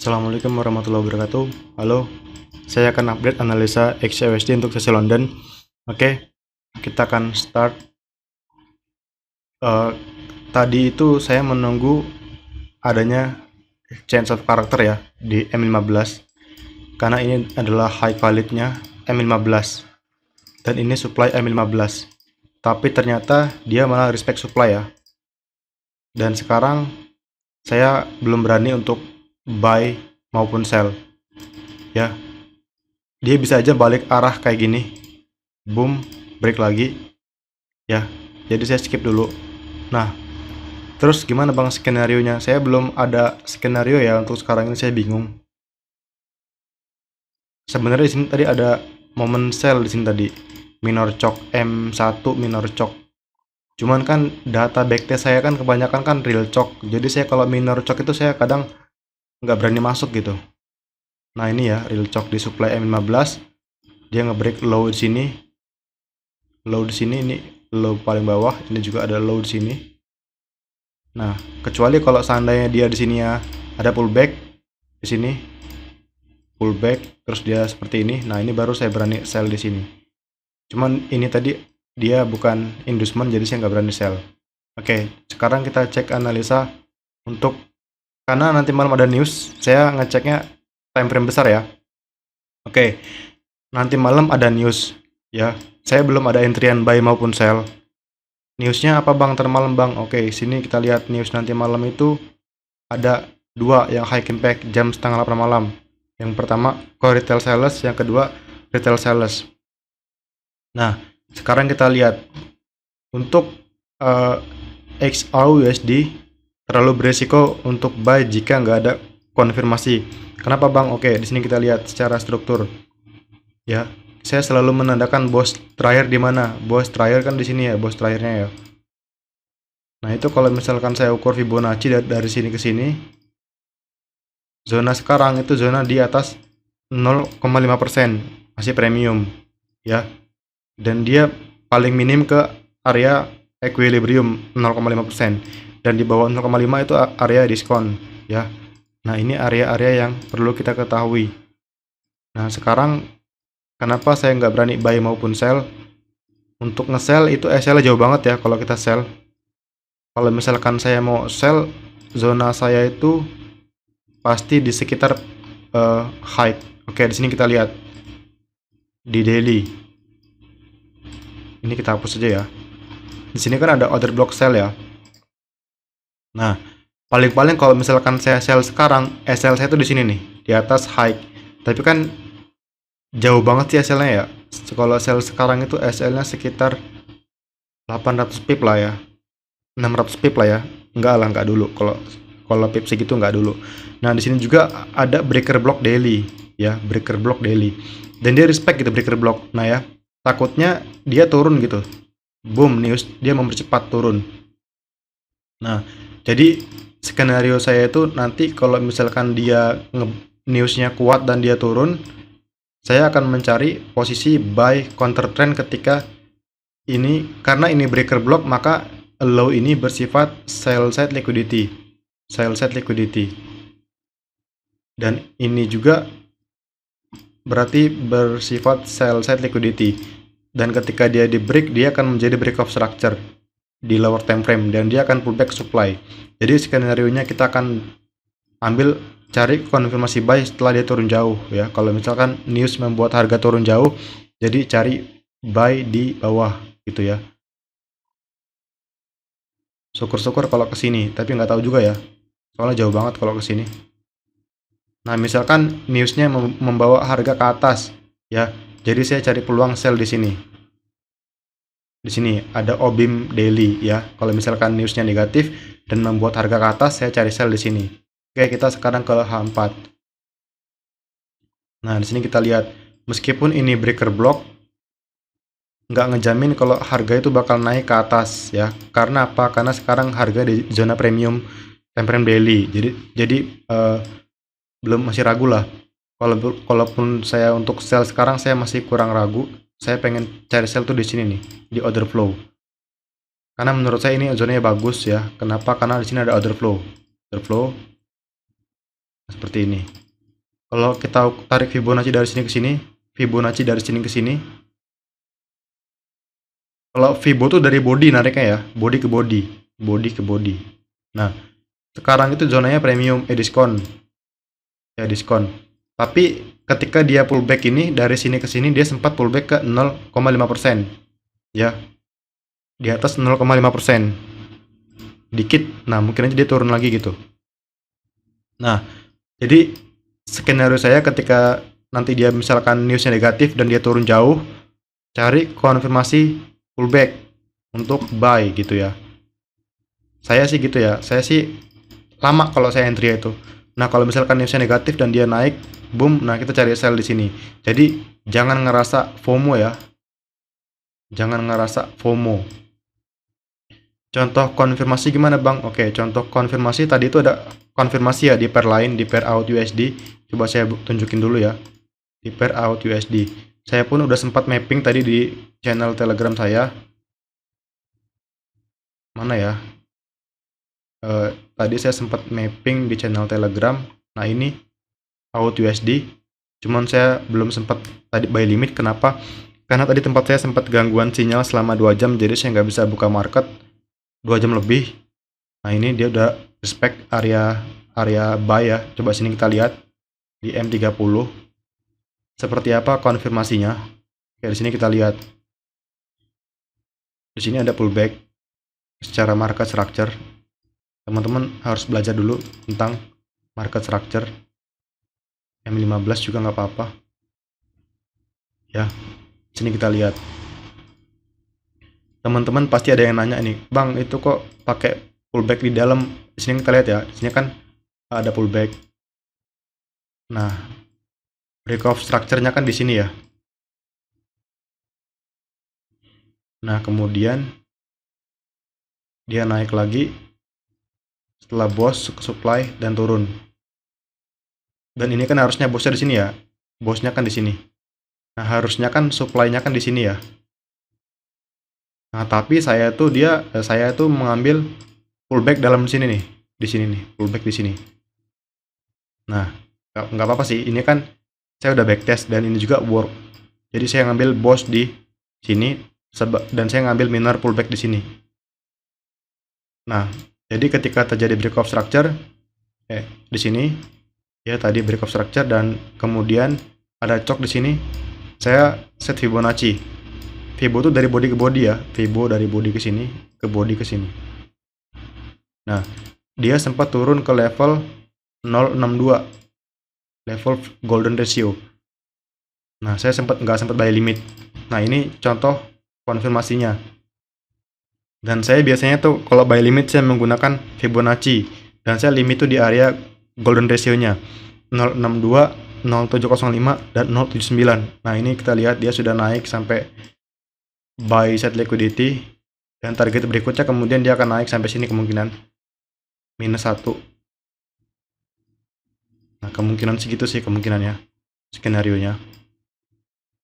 Assalamualaikum warahmatullahi wabarakatuh. Halo, saya akan update analisa XUSD untuk sesi London. Oke, kita akan start. Tadi itu saya menunggu adanya change of character ya di M15, karena ini adalah high validnya M15 dan ini supply M15. Tapi ternyata dia malah respect supply ya. Dan sekarang saya belum berani untuk buy maupun sell ya. Dia bisa aja balik arah kayak gini, boom, break lagi ya, jadi saya skip dulu. Nah, terus gimana bang skenario nya? Saya belum ada skenario ya untuk sekarang ini, saya bingung. Sebenarnya di sini tadi ada momen sell di sini tadi, minor chock M1 minor chock. Cuman kan data backtest saya kan kebanyakan kan real chock, jadi saya kalau minor chock itu saya kadang nggak berani masuk gitu. Nah ini ya real chock di supply M15, dia ngebreak low di sini, ini low paling bawah, ini juga ada low di sini. Nah kecuali kalau seandainya dia di sini ya ada pullback di sini, pullback terus dia seperti ini, nah ini baru saya berani sell di sini. Cuman ini tadi dia bukan inducement, jadi saya nggak berani sell. Oke, sekarang kita cek analisa untuk, karena nanti malam ada news, saya ngeceknya time frame besar ya. Oke, nanti malam ada news ya. Saya belum ada entryan buy maupun sell. Newsnya apa bang termalam bang? Oke, sini kita lihat news nanti malam itu ada dua yang high impact jam 7:30 malam. Yang pertama core retail sales, yang kedua retail sales. Nah, sekarang kita lihat untuk XAUUSD terlalu beresiko untuk buy jika nggak ada konfirmasi. Kenapa bang? Oke, di sini kita lihat secara struktur ya. Saya selalu menandakan boss trier di mana. Boss trier kan di sini ya, boss triernya ya. Nah itu kalau misalkan saya ukur Fibonacci dari sini ke sini, zona sekarang itu zona di atas 0,5%, masih premium ya. Dan dia paling minim ke area equilibrium 0,5%, dan di bawah 0,5 itu area diskon ya. Nah ini area-area yang perlu kita ketahui. Nah sekarang kenapa saya nggak berani buy maupun sell? Untuk nge-sell itu SL jauh banget ya kalau kita sell. Kalau misalkan saya mau sell, zona saya itu pasti di sekitar high. Oke, di sini kita lihat di daily. Ini kita hapus saja ya. Di sini kan ada order block sell ya. Nah, paling-paling kalau misalkan saya sell sekarang, SL saya tuh di sini nih, di atas high. Tapi kan jauh banget sih SL-nya ya. Kalau sell sekarang itu SL-nya sekitar 800 pip lah ya, 600 pip lah ya. Enggak dulu. Kalau pip segitu enggak dulu. Nah di sini juga ada breaker block daily ya, breaker block daily. Dan dia respect gitu breaker block. Nah ya, takutnya dia turun gitu. Boom, news dia mempercepat turun. Nah jadi skenario saya itu nanti kalau misalkan dia newsnya kuat dan dia turun, saya akan mencari posisi buy counter trend ketika ini, karena ini breaker block maka low ini bersifat sell side liquidity, dan ini juga berarti bersifat sell side liquidity, dan ketika dia di break dia akan menjadi break of structure di lower time frame dan dia akan pullback supply. Jadi skenario nya kita akan ambil cari konfirmasi buy setelah dia turun jauh ya. Kalau misalkan news membuat harga turun jauh, jadi cari buy di bawah gitu ya. Syukur-syukur kalau ke sini, tapi nggak tahu juga ya. Soalnya jauh banget kalau ke sini. Nah, misalkan newsnya membawa harga ke atas ya. Jadi saya cari peluang sell di sini. Di sini ada OBIM daily ya. Kalau misalkan newsnya negatif dan membuat harga ke atas, saya cari sell di sini. Oke, kita sekarang ke H4. Nah, di sini kita lihat meskipun ini breaker block, nggak ngejamin kalau harga itu bakal naik ke atas ya. Karena apa? Karena sekarang harga di zona premium time frame daily. Jadi belum, masih ragu lah. Kalaupun saya untuk sell sekarang saya masih kurang ragu. Saya pengen cari sell tuh di sini nih, di order flow. Karena menurut saya ini zonanya bagus ya. Kenapa? Karena di sini ada order flow. Order flow seperti ini. Kalau kita tarik Fibonacci dari sini ke sini, Fibonacci dari sini ke sini. Kalau Fibo tuh dari body nariknya ya, body ke body, body ke body. Nah, sekarang itu zonanya premium, diskon. Ya, diskon. Tapi ketika dia pullback ini dari sini ke sini dia sempat pullback ke 0,5%. Ya, di atas 0,5%. Dikit. Nah, mungkin aja dia turun lagi gitu. Nah, jadi skenario saya ketika nanti dia misalkan newsnya negatif dan dia turun jauh, cari konfirmasi pullback untuk buy gitu ya. Saya sih gitu ya. Saya sih lama kalau saya entry itu. Nah, kalau misalkan newsnya negatif dan dia naik, boom, nah kita cari sell di sini. Jadi jangan ngerasa FOMO ya. Jangan ngerasa FOMO. Contoh konfirmasi gimana bang? Oke, contoh konfirmasi tadi itu ada konfirmasi ya di pair lain, di pair out USD. Coba saya tunjukin dulu ya. Di pair out USD. Saya pun udah sempat mapping tadi di channel Telegram saya. Mana ya? Tadi saya sempat mapping di channel Telegram. Nah, ini out USD. Cuman saya belum sempat tadi buy limit. Kenapa? Karena tadi tempat saya sempat gangguan sinyal selama 2 jam, jadi saya nggak bisa buka market 2 jam lebih. Nah, ini dia udah respect area buy ya. Coba sini kita lihat di M30 seperti apa konfirmasinya. Oke, di sini kita lihat. Di sini ada pullback secara market structure. Teman-teman harus belajar dulu tentang market structure. M15 juga nggak apa-apa. Ya, sini kita lihat. Teman-teman pasti ada yang nanya nih, bang itu kok pakai pullback di dalam? Di sini kita lihat ya, di sini kan ada pullback. Nah, break of structure-nya kan di sini ya. Nah, kemudian dia naik lagi setelah bos supply dan turun. Dan ini kan harusnya bosnya di sini ya. Bosnya kan di sini. Nah, harusnya kan supply-nya kan di sini ya. Nah, tapi saya tuh mengambil pullback dalam sini nih, di sini nih, pullback di sini. Nah, nggak apa-apa sih. Ini kan saya udah backtest dan ini juga work. Jadi saya ngambil bos di sini dan saya ngambil minor pullback di sini. Nah, jadi ketika terjadi break of structure di sini ya tadi break of structure dan kemudian ada cok di sini, saya set Fibonacci. Fibo itu dari body ke body ya, Fibo dari body ke sini ke body ke sini. Nah, dia sempat turun ke level 0,62, level golden ratio. Nah, saya nggak sempat buy limit. Nah, ini contoh konfirmasinya. Dan saya biasanya tuh kalau buy limit saya menggunakan Fibonacci dan saya limit tuh di area golden ratio-nya 0,62, 0,705 dan 0,79. Nah, ini kita lihat dia sudah naik sampai buy set liquidity dan target berikutnya kemudian dia akan naik sampai sini kemungkinan -1. Nah, kemungkinan segitu sih kemungkinannya, skenario-nya.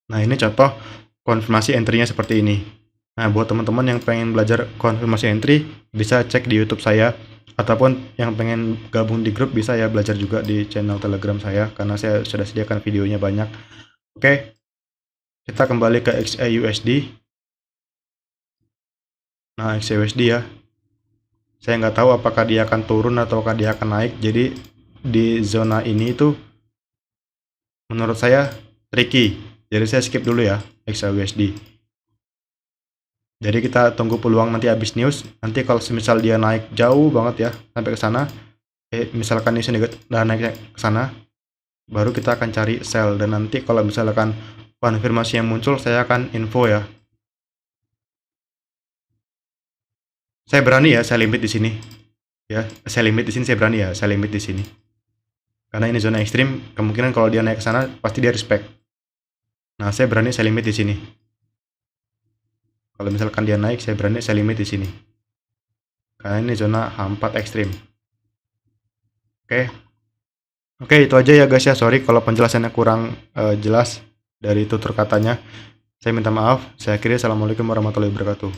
Nah, ini contoh konfirmasi entry-nya seperti ini. Nah, buat teman-teman yang pengen belajar konfirmasi entry, bisa cek di YouTube saya, ataupun yang pengen gabung di grup bisa ya belajar juga di channel Telegram saya, karena saya sudah sediakan videonya banyak. Oke, kita kembali ke XAUSD. Nah, XAUSD ya. Saya nggak tahu apakah dia akan turun ataukah dia akan naik. Jadi di zona ini itu menurut saya tricky. Jadi saya skip dulu ya XAUSD. Jadi kita tunggu peluang nanti habis news. Nanti kalau misal dia naik jauh banget ya sampai ke sana, misalkan ini udah naik ke sana, baru kita akan cari sell. Dan nanti kalau misalkan konfirmasi yang muncul, saya akan info ya. Saya berani ya, saya limit di sini. Ya, saya limit di sini, saya berani ya, saya limit di sini. Karena ini zona ekstrim, kemungkinan kalau dia naik ke sana pasti dia respect. Nah, saya berani saya limit di sini. Kalau misalkan dia naik, saya berani saya limit di sini. Karena ini zona H4 ekstrim. Oke, itu aja ya guys ya. Sorry kalau penjelasannya kurang jelas dari tutur katanya. Saya minta maaf. Saya akhiri. Assalamualaikum warahmatullahi wabarakatuh.